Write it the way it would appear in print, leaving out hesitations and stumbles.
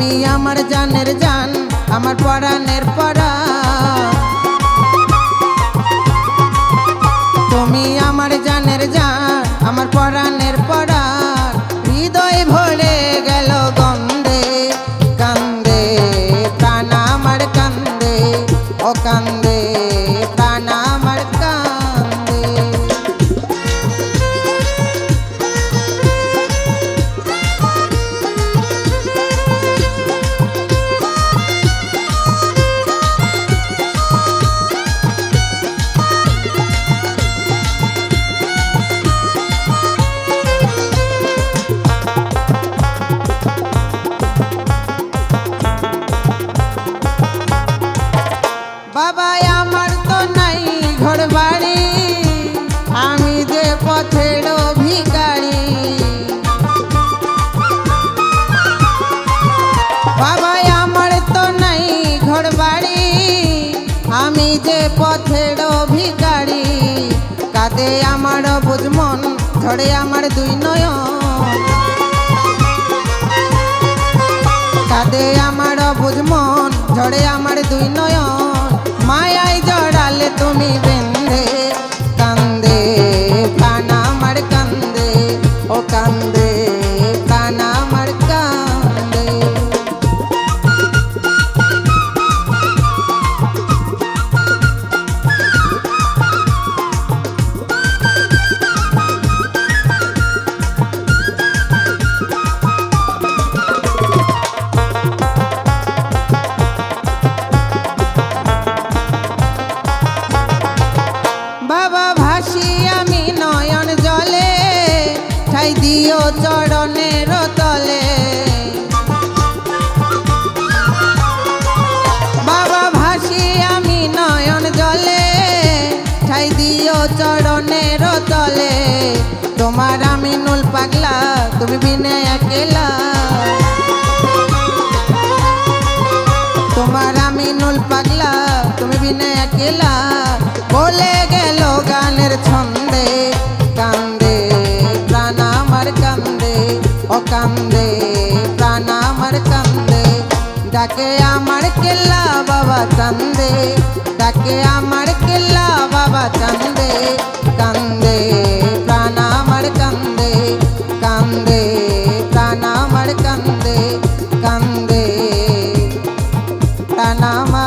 তুমি আমার জানের জান, আমার পরাণের পরাণ। তুমি আমার জানের জান, আমার পরাণের পরাণ। হৃদয় ভরে গেল গন্ধে, কান্দে প্রাণ আমার কান্দে, ও কান্দে প্রাণ আমার কান্দে। বাবা আমার তো নাই ঘর বাড়ি, আমি যে পথের ভিখারি। বাবা আমার তো নাই ঘর বাড়ি, আমি যে পথের ভিখারি। কাঁদে আমার বুঝ মন, ঝরে আমার দুই নয়ন। কাঁদে আমার বুঝ মন, ঝরে আমার দুই নয়ন। মায়াই জড়ালে তুমি বেঁধে, কান্দে প্রাণ আমার কান্দে, ও কান্দে প্রাণ আমার কান্দে। বাবা ভাসি আমি নয়ন জলে, ঠাই দিও চরণের তলে। বাবা ভাসি আমি নয়ন জলে, ঠাই দিও চরণের তলে। তোমার আমি নুল পাগলা, তুমি বিনে একেলা। তোমার আমি নুল পাগলা, তুমি বিনে একেলা। বলে গেল গানের ছন্দে, কান্দে প্রাণ আমার কান্দে, ও কান্দে প্রাণ আমার কান্দে। ডাকে আমার কেল্লা বাবা চান্দে, ডাকে আমার কেল্লা বাবা চান্দে। কান্দে প্রাণ আমার কান্দে, কান্দে প্রাণ আমার কান্দে, কান্দে প্রাণ আমার।